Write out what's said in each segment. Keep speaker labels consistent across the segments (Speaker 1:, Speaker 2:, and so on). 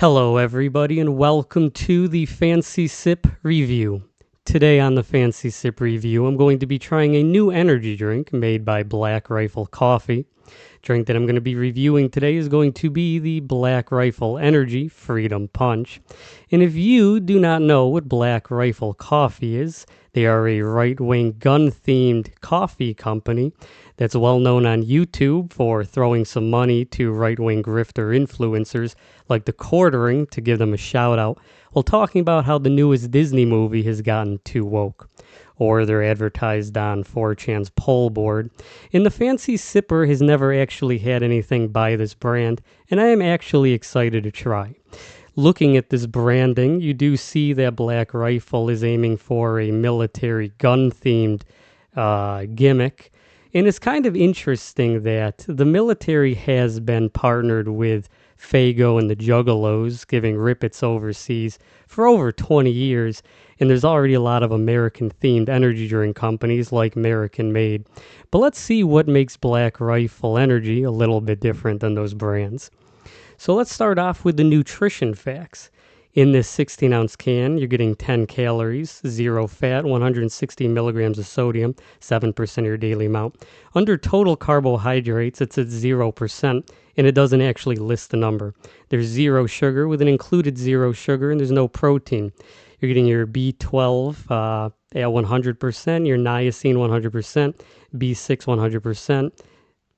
Speaker 1: Hello everybody and welcome to the Fancy Sip Review. Today on the Fancy Sip Review, I'm going to be trying a new energy drink made by Black Rifle Coffee. Drink that I'm going to be reviewing today is going to be the Black Rifle Energy Freedom Punch. And if you do not know what Black Rifle Coffee is, they are a right-wing gun-themed coffee company that's well known on YouTube for throwing some money to right-wing grifter influencers like the Quartering to give them a shout-out, while talking about how the newest Disney movie has gotten too woke. Or they're advertised on 4chan's poll board. And the Fancy Sipper has never actually had anything by this brand, and I am actually excited to try. Looking at this branding, you do see that Black Rifle is aiming for a military gun-themed gimmick. And it's kind of interesting that the military has been partnered with Faygo and the Juggalos, giving Rippets overseas for over 20 years. And there's already a lot of American-themed energy drink companies like American Made. But let's see what makes Black Rifle Energy a little bit different than those brands. So let's start off with the nutrition facts. In this 16-ounce can, you're getting 10 calories, 0 fat, 160 milligrams of sodium, 7% of your daily amount. Under total carbohydrates, it's at 0%, and it doesn't actually list the number. There's 0 sugar with an included 0 sugar, and there's no protein. You're getting your B12 at 100%, your niacin 100%, B6 100%,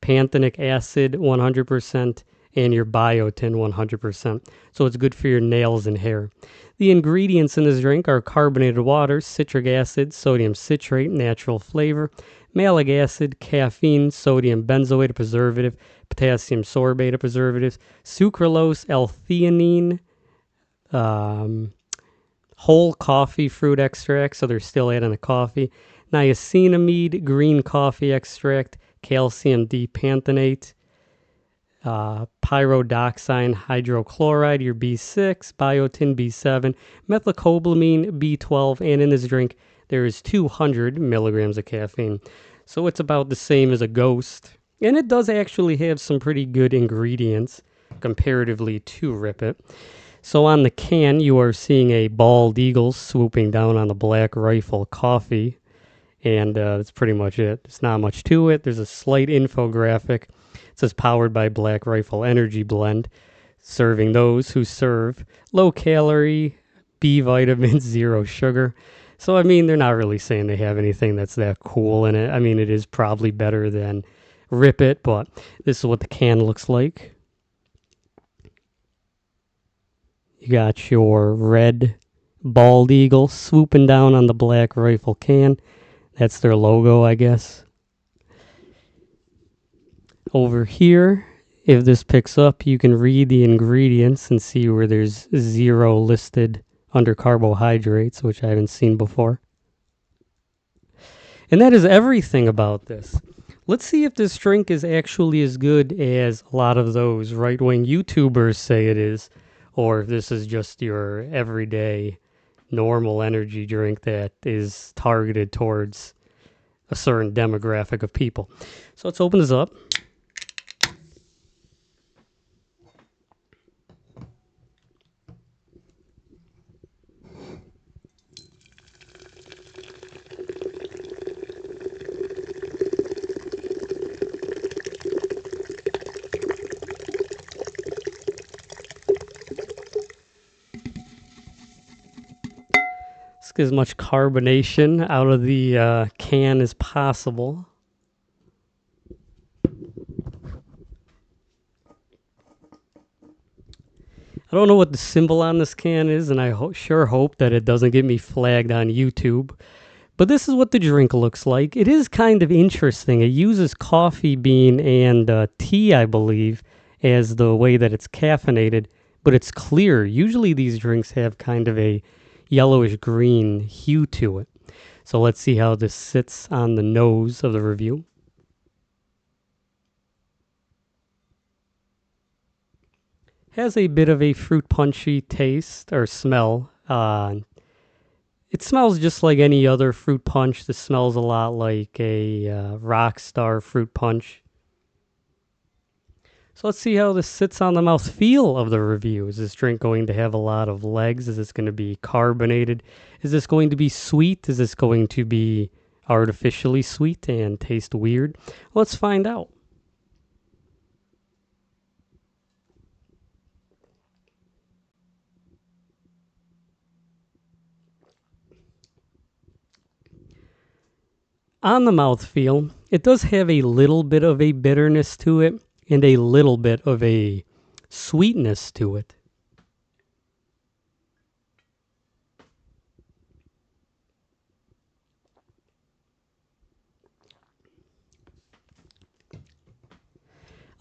Speaker 1: pantothenic acid 100%, and your biotin 100%. So it's good for your nails and hair. The ingredients in this drink are carbonated water, citric acid, sodium citrate, natural flavor, malic acid, caffeine, sodium benzoate, a preservative, potassium sorbate, a preservative, sucralose, L-theanine, whole coffee fruit extract, so they're still adding the coffee, niacinamide, green coffee extract, calcium D-panthenate, pyridoxine hydrochloride, your B6, biotin B7, methylcobalamin B12, and in this drink there is 200 milligrams of caffeine. So it's about the same as a Ghost, and it does actually have some pretty good ingredients comparatively to Rip It. So on the can you are seeing a bald eagle swooping down on the Black Rifle Coffee, and that's pretty much it. There's not much to it. There's a slight infographic. It says powered by Black Rifle Energy Blend, serving those who serve low calorie, B vitamins, 0 sugar. So, I mean, they're not really saying they have anything that's that cool in it. I mean, it is probably better than Rip It, but this is what the can looks like. You got your red bald eagle swooping down on the Black Rifle can. That's their logo, I guess. Over here, if this picks up, you can read the ingredients and see where there's 0 listed under carbohydrates, which I haven't seen before. And that is everything about this. Let's see if this drink is actually as good as a lot of those right-wing YouTubers say it is, or if this is just your everyday normal energy drink that is targeted towards a certain demographic of people. So let's open this up. Let's get as much carbonation out of the can as possible. I don't know what the symbol on this can is, and I sure hope that it doesn't get me flagged on YouTube. But this is what the drink looks like. It is kind of interesting. It uses coffee bean and tea, I believe, as the way that it's caffeinated, but it's clear. Usually these drinks have kind of a yellowish green hue to it. So let's see how this sits on the nose of the review. Has a bit of a fruit punchy taste or smell. It smells just like any other fruit punch. This smells a lot like a Rockstar fruit punch. So let's see how this sits on the mouth feel of the review. Is this drink going to have a lot of legs? Is this going to be carbonated? Is this going to be sweet? Is this going to be artificially sweet and taste weird? Let's find out. On the mouthfeel, it does have a little bit of a bitterness to it and a little bit of a sweetness to it.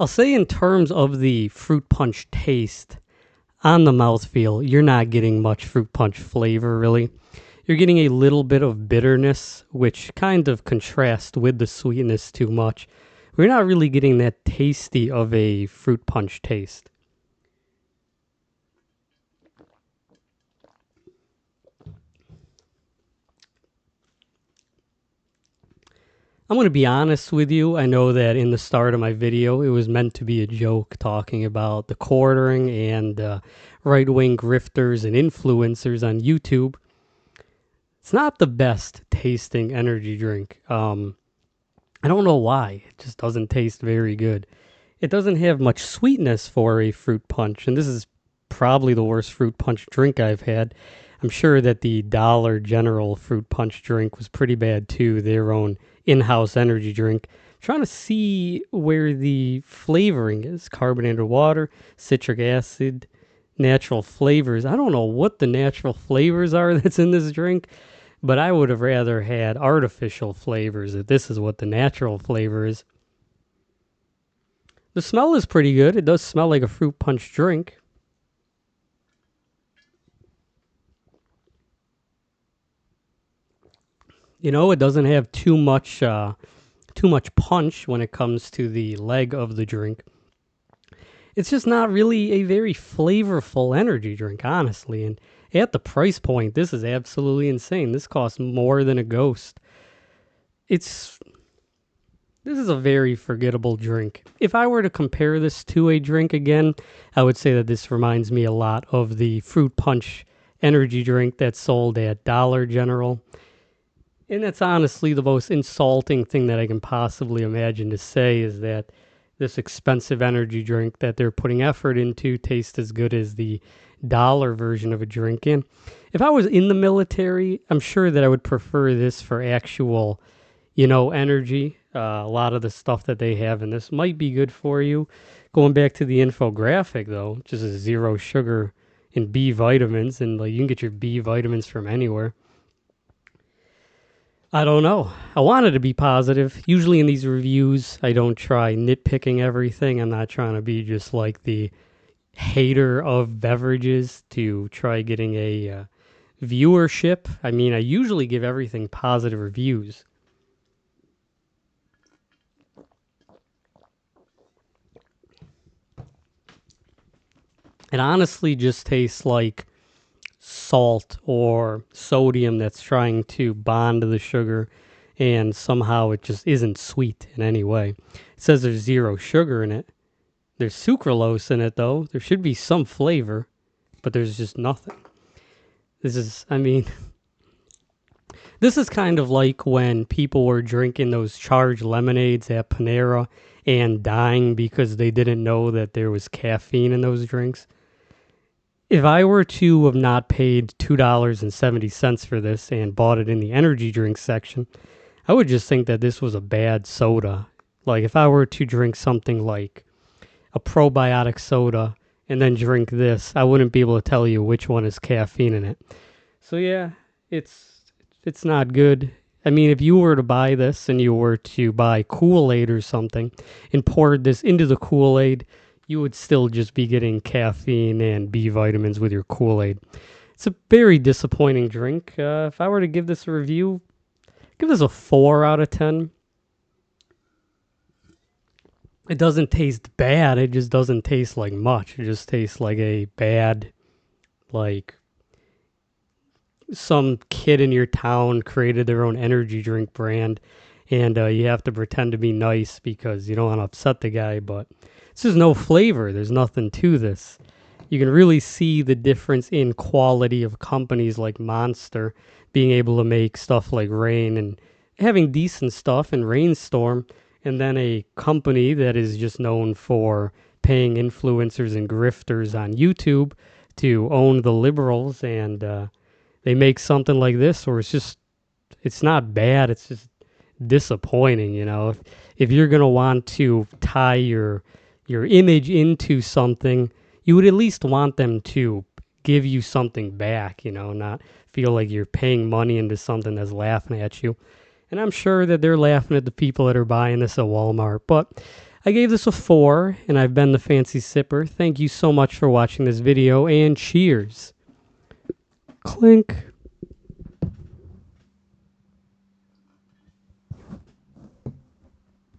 Speaker 1: I'll say in terms of the fruit punch taste, on the mouthfeel, you're not getting much fruit punch flavor really. You're getting a little bit of bitterness, which kind of contrasts with the sweetness too much. We're not really getting that tasty of a fruit punch taste. I'm going to be honest with you. I know that in the start of my video, it was meant to be a joke talking about the quartering and right-wing grifters and influencers on YouTube. It's not the best tasting energy drink. I don't know why. It just doesn't taste very good. It doesn't have much sweetness for a fruit punch, and this is probably the worst fruit punch drink I've had. I'm sure that the Dollar General fruit punch drink was pretty bad too, their own in-house energy drink. Trying to see where the flavoring is. Carbonated water, citric acid, natural flavors. I don't know what the natural flavors are that's in this drink, but I would have rather had artificial flavors if this is what the natural flavor is. The smell is pretty good. It does smell like a fruit punch drink. You know, it doesn't have too much punch when it comes to the leg of the drink. It's just not really a very flavorful energy drink, honestly. And at the price point, this is absolutely insane. This costs more than a Ghost. This is a very forgettable drink. If I were to compare this to a drink again, I would say that this reminds me a lot of the fruit punch energy drink that's sold at Dollar General. And that's honestly the most insulting thing that I can possibly imagine to say, is that this expensive energy drink that they're putting effort into tastes as good as the dollar version of a drink. And if I was in the military, I'm sure that I would prefer this for actual, energy. A lot of the stuff that they have in this might be good for you. Going back to the infographic, though, just a 0 sugar and B vitamins, and you can get your B vitamins from anywhere. I don't know. I wanted to be positive. Usually in these reviews, I don't try nitpicking everything. I'm not trying to be just like the hater of beverages to try getting a viewership. I mean, I usually give everything positive reviews. It honestly just tastes like salt or sodium that's trying to bond to the sugar, and somehow it just isn't sweet in any way. It says there's 0 sugar in it. There's sucralose in it, though. There should be some flavor, but there's just nothing. This is kind of like when people were drinking those charged lemonades at Panera and dying because they didn't know that there was caffeine in those drinks. If I were to have not paid $2.70 for this and bought it in the energy drink section, I would just think that this was a bad soda. Like if I were to drink something like a probiotic soda and then drink this, I wouldn't be able to tell you which one is caffeine in it. So yeah, it's not good. I mean, if you were to buy this and you were to buy Kool-Aid or something and poured this into the Kool-Aid, you would still just be getting caffeine and B vitamins with your Kool-Aid. It's a very disappointing drink. If I were to give this a review, give this a 4 out of 10. It doesn't taste bad. It just doesn't taste like much. It just tastes like a bad, like some kid in your town created their own energy drink brand, and you have to pretend to be nice because you don't want to upset the guy, but This is no flavor. There's nothing to this. You can really see the difference in quality of companies like Monster being able to make stuff like Rain and having decent stuff and Rainstorm, and then a company that is just known for paying influencers and grifters on YouTube to own the liberals, and they make something like this, or it's not bad, it's just disappointing, you know. If you're gonna want to tie your image into something, you would at least want them to give you something back, you know, not feel like you're paying money into something that's laughing at you. And I'm sure that they're laughing at the people that are buying this at Walmart. But I gave this a 4, and I've been the Fancy Sipper. Thank you so much for watching this video, and cheers. Clink.